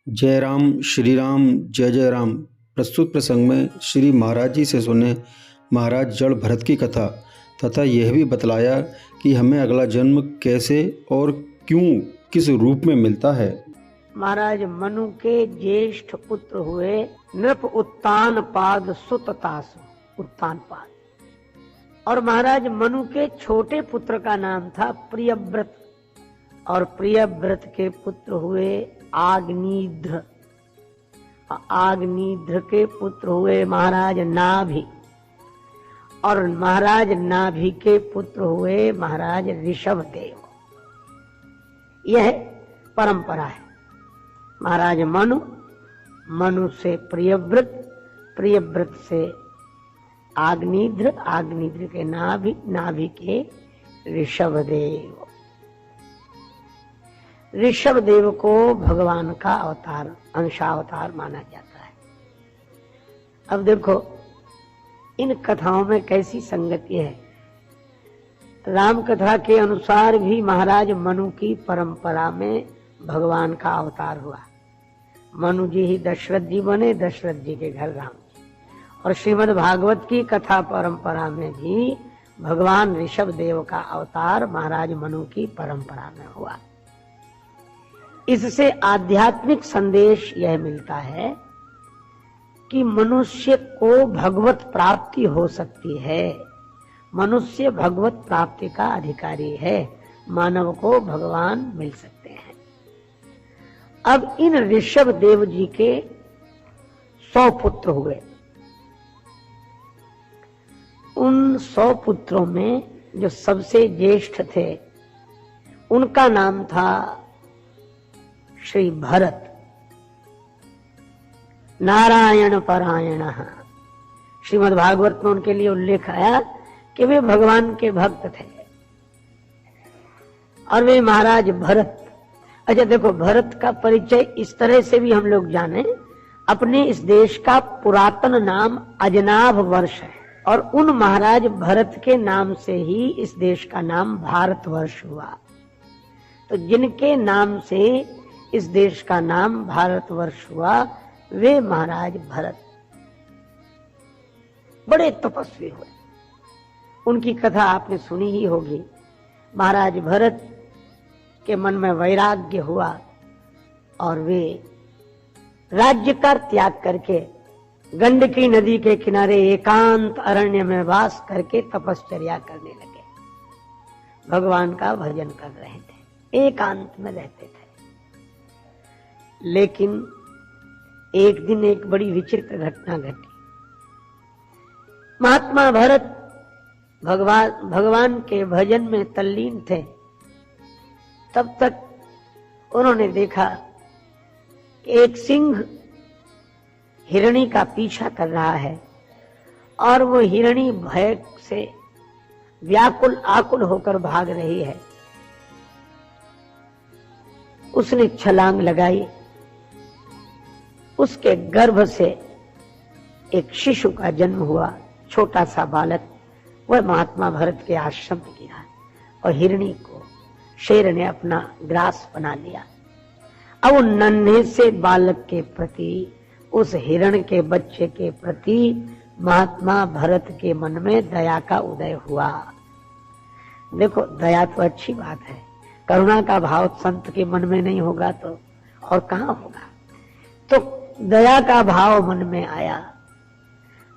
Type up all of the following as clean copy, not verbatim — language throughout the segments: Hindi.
जय राम, श्री राम, जय जय राम। प्रस्तुत प्रसंग में श्री महाराज जी से सुने महाराज जड़ भरत की कथा तथा यह भी बतलाया कि हमें अगला जन्म कैसे और क्यों किस रूप में मिलता है। महाराज मनु के ज्येष्ठ पुत्र हुए नृप उत्तानपाद सुततासु उत्तानपाद, और महाराज मनु के छोटे पुत्र का नाम था प्रियव्रत, और प्रियव्रत के पुत्र हुए आग्निध्र। आग्निध्र के पुत्र हुए महाराज नाभि, और महाराज नाभि के पुत्र हुए महाराज ऋषभदेव। यह परंपरा है। महाराज मनु, मनु से प्रियव्रत, प्रियव्रत से आग्निध्र, आग्निध्र के नाभि, नाभि के ऋषभदेव। ऋषभदेव को भगवान का अवतार, अंशावतार माना जाता है। अब देखो इन कथाओं में कैसी संगति है। राम कथा के अनुसार भी महाराज मनु की परंपरा में भगवान का अवतार हुआ। मनु जी ही दशरथ जी बने, दशरथ जी के घर राम जी। और श्रीमद् भागवत की कथा परंपरा में भी भगवान ऋषभदेव का अवतार महाराज मनु की परंपरा में हुआ। इससे आध्यात्मिक संदेश यह मिलता है कि मनुष्य को भगवत प्राप्ति हो सकती है। मनुष्य भगवत प्राप्ति का अधिकारी है। मानव को भगवान मिल सकते हैं। अब इन ऋषभदेव जी के 100 पुत्र हुए। उन 100 पुत्रों में जो सबसे ज्येष्ठ थे उनका नाम था श्री भरत। नारायण परायण। श्रीमद् भागवत में उनके लिए उल्लेख आया कि वे भगवान के भक्त थे, और वे महाराज भरत। अच्छा देखो, भरत का परिचय इस तरह से भी हम लोग जाने। अपने इस देश का पुरातन नाम अजनाभ वर्ष है, और उन महाराज भरत के नाम से ही इस देश का नाम भारतवर्ष हुआ। तो जिनके नाम से इस देश का नाम भारतवर्ष हुआ वे महाराज भरत बड़े तपस्वी हुए। उनकी कथा आपने सुनी ही होगी। महाराज भरत के मन में वैराग्य हुआ और वे राज्य का त्याग करके गंडकी नदी के किनारे एकांत अरण्य में वास करके तपश्चर्या करने लगे। भगवान का भजन कर रहे थे, एकांत में रहते थे। लेकिन एक दिन एक बड़ी विचित्र घटना घटी। महात्मा भरत भगवान के भजन में तल्लीन थे। तब तक उन्होंने देखा कि एक सिंह हिरणी का पीछा कर रहा है, और वो हिरणी भय से व्याकुल आकुल होकर भाग रही है। उसने छलांग लगाई। उसके गर्भ से एक शिशु का जन्म हुआ, छोटा सा बालक। वह महात्मा भरत के आश्रम में गिरा, और हिरणी को शेर ने अपना ग्रास बना लिया। अब उन नन्हे से बालक के प्रति, उस हिरण के बच्चे के प्रति महात्मा भरत के मन में दया का उदय हुआ। देखो, दया तो अच्छी बात है। करुणा का भाव संत के मन में नहीं होगा तो और कहां होगा। तो दया का भाव मन में आया।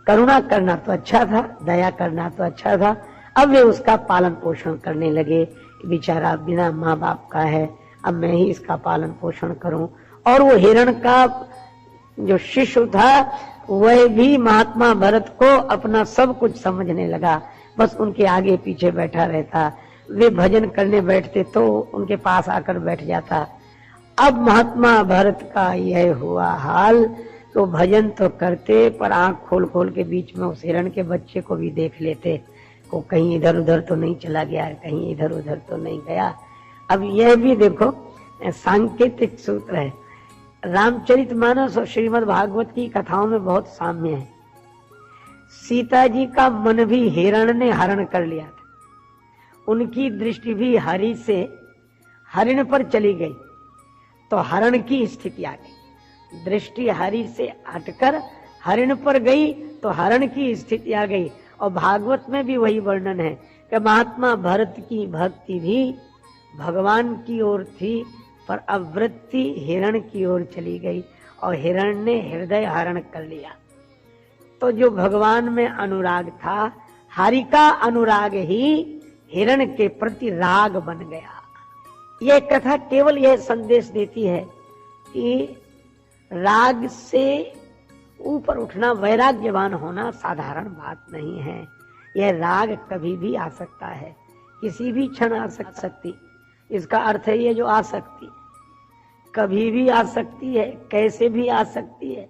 करुणा करना तो अच्छा था, दया करना तो अच्छा था। अब वे उसका पालन पोषण करने लगे। बेचारा बिना माँ बाप का है, अब मैं ही इसका पालन पोषण करूं। और वो हिरण का जो शिशु था वह भी महात्मा भरत को अपना सब कुछ समझने लगा। बस उनके आगे पीछे बैठा रहता। वे भजन करने बैठते तो उनके पास आकर बैठ जाता। अब महात्मा भरत का यह हुआ हाल, तो भजन तो करते पर आंख खोल खोल के बीच में उस हिरण के बच्चे को भी देख लेते, को कहीं इधर उधर तो नहीं चला गया, कहीं इधर उधर तो नहीं गया। अब यह भी देखो सांकेतिक सूत्र है। रामचरितमानस और श्रीमद् भागवत की कथाओं में बहुत साम्य है। सीता जी का मन भी हिरण ने हरण कर लिया था। उनकी दृष्टि भी हरि से हरिण पर चली गई, तो हरण की स्थिति आ गई। दृष्टि हरि से हटकर हरिण पर गई तो हरण की स्थिति आ गई। और भागवत में भी वही वर्णन है कि महात्मा भरत की भक्ति भी भगवान की ओर थी, पर अवृत्ति हिरण की ओर चली गई और हिरण ने हृदय हरण कर लिया। तो जो भगवान में अनुराग था, हरि का अनुराग ही हिरण के प्रति राग बन गया। यह कथा केवल यह संदेश देती है कि राग से ऊपर उठना, वैराग्यवान होना साधारण बात नहीं है। यह राग कभी भी आ सकता है, किसी भी क्षण आ सकती। इसका अर्थ है ये जो आ सकती कभी भी आ सकती है, कैसे भी आ सकती है,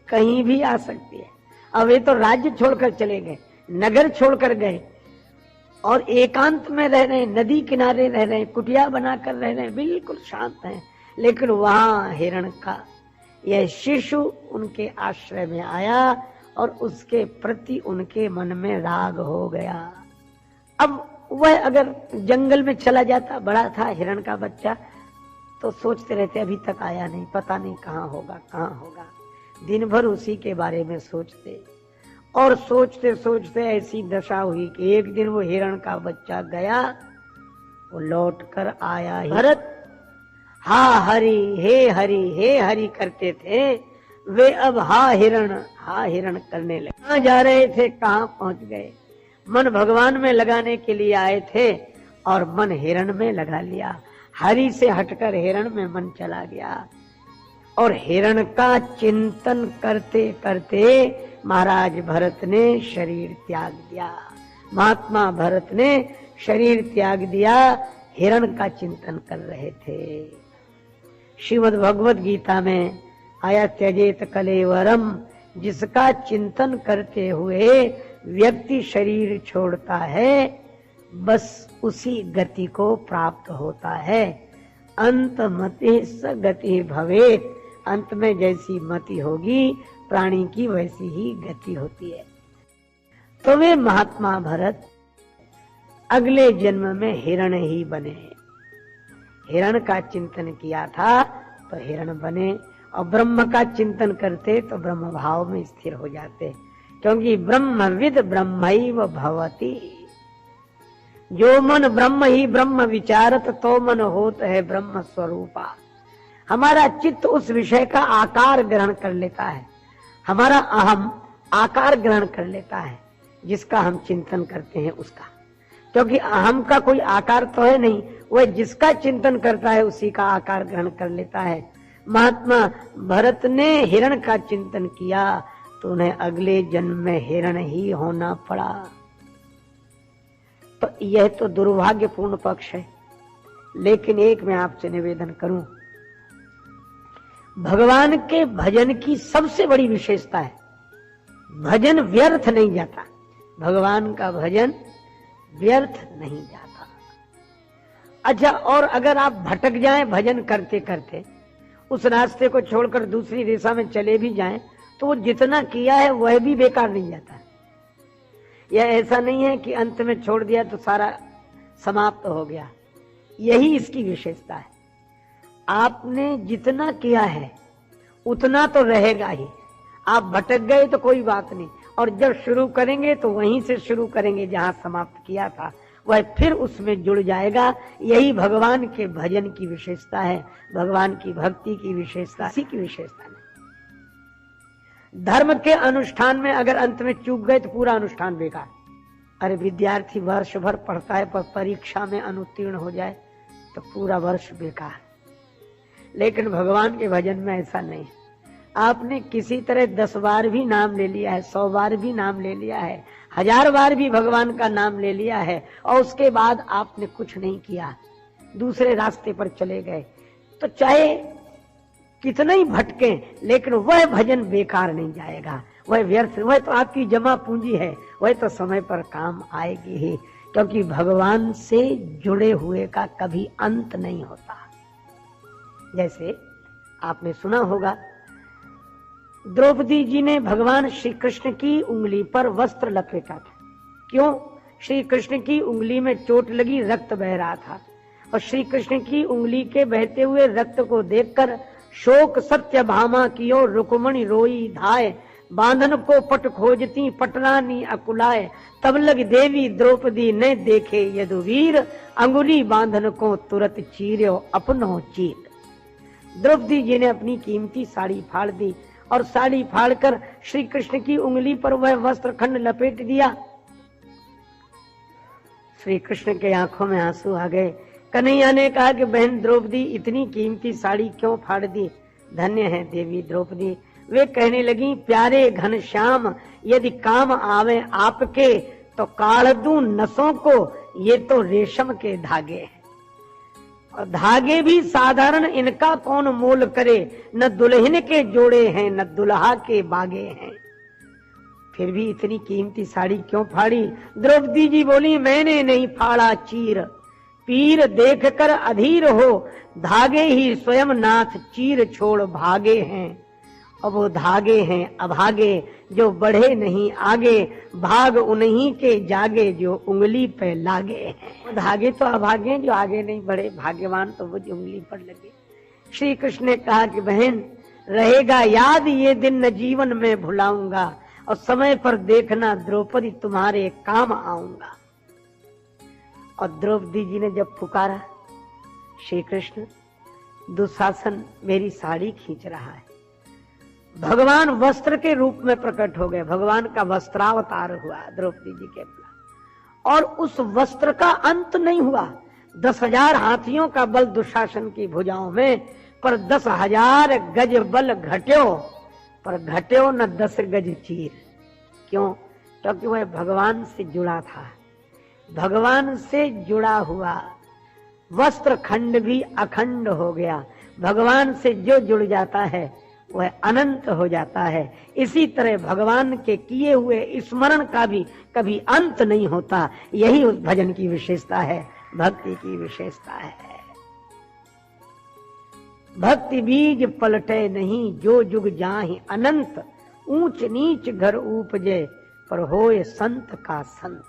कहीं भी आ सकती है। अब ये तो राज्य छोड़कर चले गए, नगर छोड़कर गए और एकांत में रह रहे हैं, नदी किनारे रह रहे हैं, कुटिया बनाकर रह रहे हैं, बिल्कुल शांत हैं। लेकिन वहां हिरण का यह शिशु उनके आश्रय में आया और उसके प्रति उनके मन में राग हो गया। अब वह अगर जंगल में चला जाता, बड़ा था हिरण का बच्चा, तो सोचते रहते अभी तक आया नहीं, पता नहीं कहाँ होगा कहाँ होगा। दिन भर उसी के बारे में सोचते और सोचते सोचते ऐसी दशा हुई कि एक दिन वो हिरण का बच्चा गया, वो लौट कर आया। भरत हा हरि हे हरि करते थे, वे अब हा हिरण करने लगे। कहाँ जा रहे थे, कहाँ पहुंच गए। मन भगवान में लगाने के लिए आए थे और मन हिरण में लगा लिया। हरि से हटकर हिरण में मन चला गया और हिरण का चिंतन करते करते महाराज भरत ने शरीर त्याग दिया। महात्मा भरत ने शरीर त्याग दिया, हिरण का चिंतन कर रहे थे। श्रीमद् भगवत गीता में आया त्यजेत कलेवरम, जिसका चिंतन करते हुए व्यक्ति शरीर छोड़ता है, बस उसी गति को प्राप्त होता है। अंत मति स गति भवेत, अंत में जैसी मति होगी प्राणी की वैसी ही गति होती है। तो वे महात्मा भरत अगले जन्म में हिरण ही बने। हिरण का चिंतन किया था तो हिरण बने और ब्रह्म का चिंतन करते तो ब्रह्म भाव में स्थिर हो जाते, क्योंकि ब्रह्मविद ब्रह्मैव भवति। जो मन ब्रह्म ही ब्रह्म विचारत, तो मन होत है ब्रह्म स्वरूपा। हमारा चित्त उस विषय का आकार ग्रहण कर लेता है, हमारा अहम आकार ग्रहण कर लेता है जिसका हम चिंतन करते हैं उसका। क्योंकि अहम का कोई आकार तो है नहीं, वह जिसका चिंतन करता है उसी का आकार ग्रहण कर लेता है। महात्मा भरत ने हिरण का चिंतन किया तो उन्हें अगले जन्म में हिरण ही होना पड़ा। तो यह तो दुर्भाग्यपूर्ण पक्ष है। लेकिन एक मैं आपसे निवेदन करूं, भगवान के भजन की सबसे बड़ी विशेषता है, भजन व्यर्थ नहीं जाता। भगवान का भजन व्यर्थ नहीं जाता। अच्छा, और अगर आप भटक जाएं भजन करते करते, उस रास्ते को छोड़कर दूसरी दिशा में चले भी जाएं, तो वो जितना किया है वह भी बेकार नहीं जाता। यह ऐसा नहीं है कि अंत में छोड़ दिया तो सारा समाप्त हो गया। यही इसकी विशेषता है। आपने जितना किया है उतना तो रहेगा ही। आप भटक गए तो कोई बात नहीं, और जब शुरू करेंगे तो वहीं से शुरू करेंगे जहां समाप्त किया था, वह फिर उसमें जुड़ जाएगा। यही भगवान के भजन की विशेषता है, भगवान की भक्ति की विशेषता, इसी की विशेषता है। धर्म के अनुष्ठान में अगर अंत में चूक गए तो पूरा अनुष्ठान बेकार। अरे विद्यार्थी वर्ष भर पढ़ता है पर परीक्षा में अनुत्तीर्ण हो जाए तो पूरा वर्ष बेकार। लेकिन भगवान के भजन में ऐसा नहीं। आपने किसी तरह 10 बार भी नाम ले लिया है, 100 बार भी नाम ले लिया है, 1000 बार भी भगवान का नाम ले लिया है, और उसके बाद आपने कुछ नहीं किया, दूसरे रास्ते पर चले गए, तो चाहे कितना ही भटके लेकिन वह भजन बेकार नहीं जाएगा, वह व्यर्थ, वह तो आपकी जमा पूंजी है, वह तो समय पर काम आएगी ही। क्योंकि भगवान से जुड़े हुए का कभी अंत नहीं होता। जैसे आपने सुना होगा, द्रौपदी जी ने भगवान श्री कृष्ण की उंगली पर वस्त्र लपेटा था। क्यों? श्री कृष्ण की उंगली में चोट लगी, रक्त बह रहा था, और श्री कृष्ण की उंगली के बहते हुए रक्त को देखकर शोक सत्य भामा कियो रुक्मणी रोई धाय, बांधन को पट खोजती पटरानी अकुलाए, तब लग देवी द्रौपदी ने देखे यदुवीर, अंगुली बांधन को तुरंत चीर्यो अपनो चीर। द्रौपदी जी ने अपनी कीमती साड़ी फाड़ दी और साड़ी फाड़कर श्री कृष्ण की उंगली पर वह वस्त्र खंड लपेट दिया। श्री कृष्ण के आंखों में आंसू आ गए। कन्हैया ने कहा कि बहन द्रौपदी, इतनी कीमती साड़ी क्यों फाड़ दी? धन्य है देवी द्रौपदी। वे कहने लगी, प्यारे घनश्याम, यदि काम आवे आपके तो काढ़ दूं नसों को, ये तो रेशम के धागे हैं और धागे भी साधारण, इनका कौन मोल करे, न दुल्हन के जोड़े हैं न दुल्हा के बागे हैं। फिर भी इतनी कीमती साड़ी क्यों फाड़ी? द्रौपदी जी बोली, मैंने नहीं फाड़ा चीर, पीर देखकर अधीर हो, धागे ही स्वयं नाथ चीर छोड़ भागे हैं। अब वो धागे हैं अभागे, जो बढ़े नहीं आगे, भाग उन्हीं के जागे जो उंगली पे लागे हैं। वो धागे तो अभागे जो आगे नहीं बढ़े, भाग्यवान तो वो जो उंगली पर लगे। श्री कृष्ण ने कहा कि बहन, रहेगा याद ये दिन, न जीवन में भुलाऊंगा, और समय पर देखना द्रौपदी तुम्हारे काम आऊंगा। और द्रौपदी जी ने जब पुकारा, श्री कृष्ण, दुशासन मेरी साड़ी खींच रहा है। भगवान वस्त्र के रूप में प्रकट हो गए, भगवान का वस्त्रावतार हुआ द्रौपदी जी के पास। और उस वस्त्र का अंत नहीं हुआ। 10,000 हाथियों का बल दुशासन की भुजाओं में, पर 10,000 गज बल घट्यो, पर घट्यो न 10 गज चीर। क्यों? क्योंकि वह भगवान से जुड़ा था। भगवान से जुड़ा हुआ वस्त्र खंड भी अखंड हो गया। भगवान से जो जुड़ जाता है वह अनंत हो जाता है। इसी तरह भगवान के किए हुए स्मरण का भी कभी अंत नहीं होता। यही उस भजन की विशेषता है, भक्ति की विशेषता है। भक्ति बीज पलटे नहीं, जो जुग जाहि अनंत, ऊंच नीच घर उपजे, पर होए संत का संत।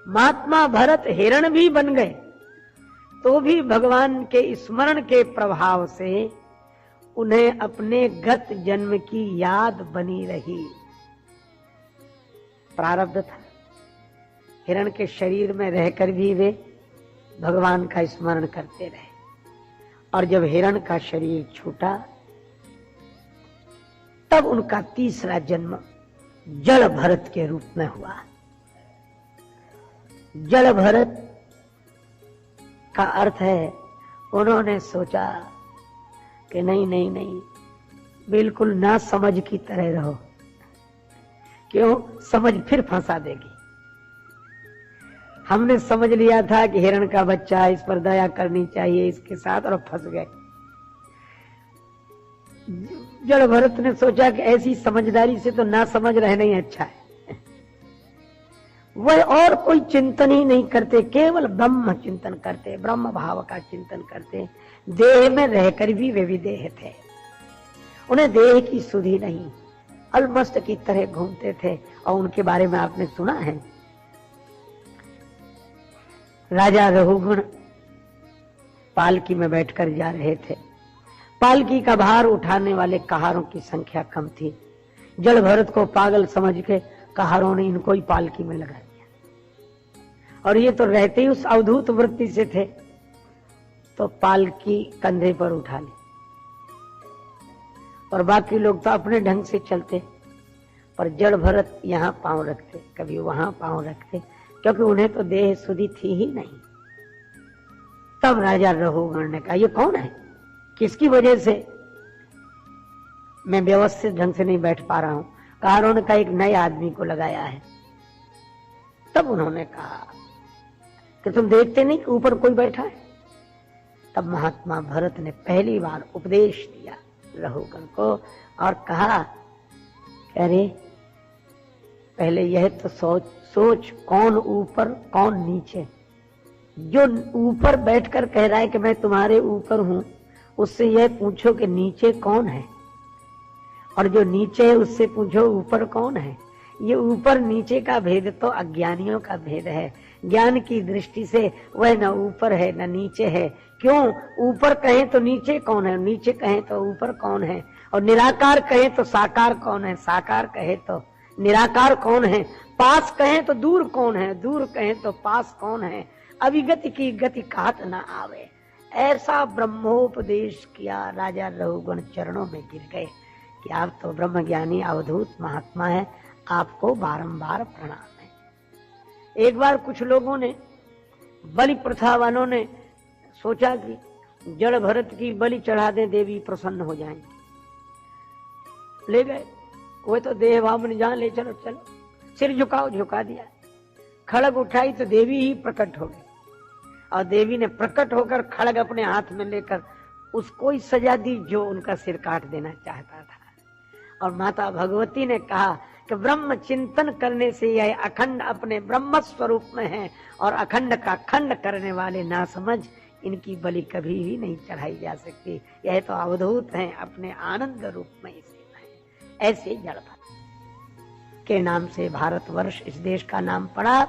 महात्मा भरत हिरण भी बन गए तो भी भगवान के स्मरण के प्रभाव से उन्हें अपने गत जन्म की याद बनी रही। प्रारब्ध था, हिरण के शरीर में रहकर भी वे भगवान का स्मरण करते रहे। और जब हिरण का शरीर छूटा, तब उनका तीसरा जन्म जड़ भरत के रूप में हुआ। जड़ भरत का अर्थ है, उन्होंने सोचा कि नहीं नहीं नहीं, बिल्कुल ना समझ की तरह रहो। क्यों? समझ फिर फंसा देगी। हमने समझ लिया था कि हिरण का बच्चा, इस पर दया करनी चाहिए इसके साथ, और फंस गए। जड़ भरत ने सोचा कि ऐसी समझदारी से तो ना समझ रहना ही अच्छा है। वह और कोई चिंतन ही नहीं करते, केवल ब्रह्म चिंतन करते, ब्रह्म भाव का चिंतन करते। देह में रहकर भी वे विदेह थे, उन्हें देह की सुधि नहीं, अलमस्त की तरह घूमते थे। और उनके बारे में आपने सुना है, राजा रघुगण पालकी में बैठकर जा रहे थे। पालकी का भार उठाने वाले कहारों की संख्या कम थी। जड़ भरत को पागल समझ के कहारों ने इनको ही पालकी में लगा दिया, और ये तो रहते ही उस अवधूत वृत्ति से थे, तो पालकी कंधे पर उठा ली। और बाकी लोग तो अपने ढंग से चलते, पर जड़ भरत यहाँ पांव रखते, कभी वहां पांव रखते, क्योंकि उन्हें तो देह सुधि थी ही नहीं। तब राजा रघुगण ने कहा, ये कौन है, किसकी वजह से मैं व्यवस्थित ढंग से नहीं बैठ पा रहा हूं? कहारों ने कहा, एक नए आदमी को लगाया है। तब उन्होंने कहा कि तुम देखते नहीं कि ऊपर कोई बैठा है? तब महात्मा भरत ने पहली बार उपदेश दिया रघुगण को और कहा, अरे पहले यह तो सोच कौन ऊपर कौन नीचे। जो ऊपर बैठकर कह रहा है कि मैं तुम्हारे ऊपर हूं, उससे यह पूछो कि नीचे कौन है, और जो नीचे है उससे पूछो ऊपर कौन है। ये ऊपर नीचे का भेद तो अज्ञानियों का भेद है। ज्ञान की दृष्टि से वह न ऊपर है न नीचे है, क्यों? ऊपर कहें तो नीचे कौन है, नीचे कहें तो ऊपर कौन है, और निराकार कहें तो साकार कौन है, साकार कहे तो निराकार कौन है, पास कहें तो दूर कौन है, दूर कहें तो पास कौन है, अभिगति की गति काट ना आवे। ऐसा ब्रह्मोपदेश किया। राजा रघुगण चरणों में गिर गए कि आप तो ब्रह्म ज्ञानी अवधूत महात्मा है, आपको बारंबार प्रणाम है। एक बार कुछ लोगों ने, बलि प्रथा वालों ने सोचा कि जड़ भरत की बलि चढ़ा दें, देवी प्रसन्न हो जाएंगी। ले गए, वो तो देह भाव में जहां ले चलो चलो, सिर झुकाओ, झुका दिया। खड़ग उठाई तो देवी ही प्रकट हो गई, और देवी ने प्रकट होकर खड़ग अपने हाथ में लेकर उसको ही सजा दी जो उनका सिर काट देना चाहता था। और माता भगवती ने कहा कि ब्रह्म चिंतन करने से यह अखंड अपने ब्रह्म स्वरूप में है, और अखंड का खंड करने वाले ना समझ, इनकी बलि कभी भी नहीं चढ़ाई जा सकती। यह तो अवधूत हैं, अपने आनंद रूप में इसे है। ऐसे जड़ भरत के नाम से भारतवर्ष इस देश का नाम पड़ा।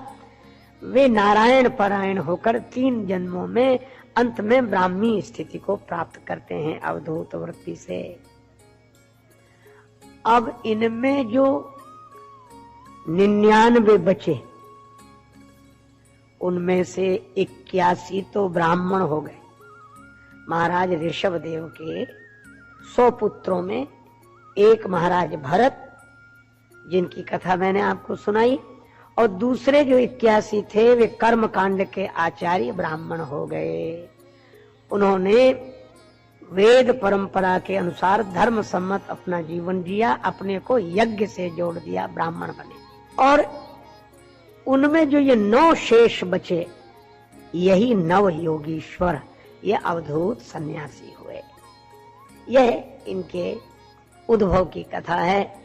वे नारायण परायण होकर 3 जन्मों में अंत में ब्राह्मी स्थिति को प्राप्त करते हैं अवधूत वृत्ति से। अब इनमें जो 99 बचे, उनमें से 81 तो ब्राह्मण हो गए। महाराज ऋषभ देव के 100 पुत्रों में एक महाराज भरत, जिनकी कथा मैंने आपको सुनाई, और दूसरे जो 81 थे वे कर्म कांड के आचार्य ब्राह्मण हो गए। उन्होंने वेद परंपरा के अनुसार धर्म सम्मत अपना जीवन जिया, अपने को यज्ञ से जोड़ दिया, ब्राह्मण बने। और उनमें जो ये 9 शेष बचे, यही नव योगीश्वर, ये अवधूत सन्यासी हुए। यह इनके उद्भव की कथा है।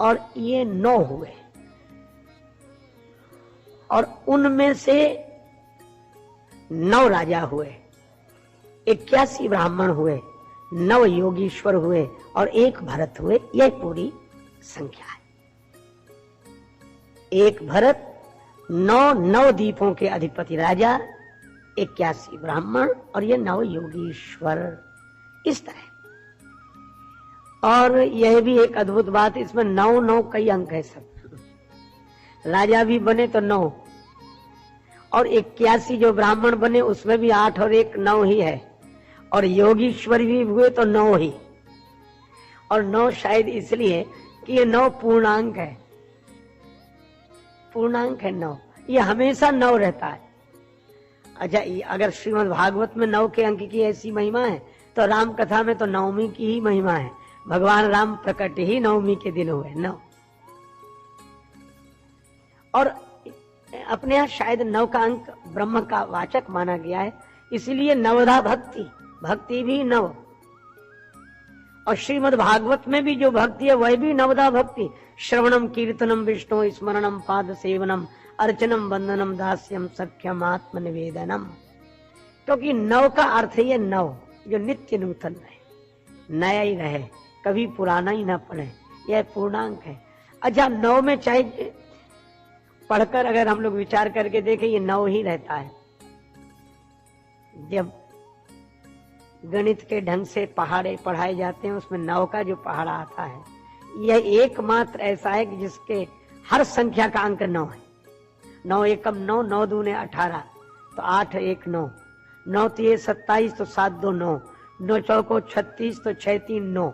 और ये 9 हुए, और उनमें से 9 राजा हुए, 81 ब्राह्मण हुए, 9 योगीश्वर हुए, और 1 भरत हुए। यह पूरी संख्या है। 1 भरत, 9 द्वीपों के अधिपति राजा, 81 ब्राह्मण, और ये 9 योगीश्वर। इस तरह। और यह भी एक अद्भुत बात, इसमें 9 कई अंक है। सब राजा भी बने तो 9, और 81 जो ब्राह्मण बने उसमें भी 8 और 1 9 ही है, और योगीश्वर भी हुए तो 9 ही। और 9 शायद इसलिए कि ये 9 पूर्णांक है। पूर्णांक है 9, ये हमेशा 9 रहता है। अच्छा, अगर श्रीमद् भागवत में 9 के अंक की ऐसी महिमा है, तो राम कथा में तो 9वीं की ही महिमा है। भगवान राम प्रकट ही 9वीं के दिन हुए, 9। और अपने यहाँ शायद 9 का अंक ब्रह्म का वाचक माना गया है, इसलिए नवधा भक्ति, भक्ति भी 9। और श्रीमद् भागवत में भी जो भक्ति है वह भी नवधा भक्ति। श्रवणम कीर्तनम विष्णु स्मरणम पाद सेवनम अर्चनम वंदनम दास्यम सख्यम आत्म निवेदनम। क्योंकि 9 का अर्थ है ये 9 जो नित्य नूतन रहे, नया ही रहे, कभी पुराना ही ना पड़े, यह पूर्णांक है। अच्छा, 9 में चाहे पढ़कर अगर हम लोग विचार करके देखें, ये 9 ही रहता है। जब गणित के ढंग से पहाड़े पढ़ाए जाते हैं, उसमें 9 का जो पहाड़ा आता है, यह एकमात्र ऐसा है कि जिसके हर संख्या का अंक 9 है। 9 एकम 9, 9 दूने 18, तो 8 1 9, 9 3 27, तो 7 2 9, 9 चौको 36, तो 6 3 9,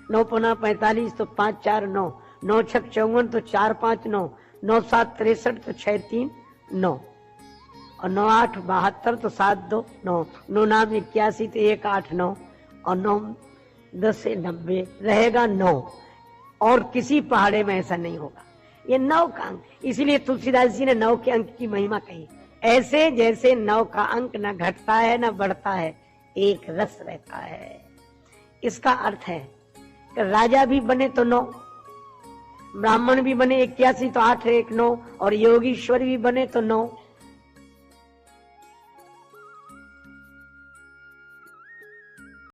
9 5 45, तो 5 4 9, 9 6 54, तो 4 5 9, 9 7 63, तो 6 3 9, और 9 8 72, तो 7 2 9, 9 9 81, तो 1 8 9, और 9 10 से 90 रहेगा 9। और किसी पहाड़े में ऐसा नहीं होगा। ये 9 का अंक, इसीलिए तुलसीदास जी ने 9 के अंक की महिमा कही। ऐसे जैसे 9 का अंक न घटता है न बढ़ता है, एक रस रहता है। इसका अर्थ है कि राजा भी बने तो 9, ब्राह्मण भी बने 81, तो 8 1 9, और योगीश्वर भी बने तो 9।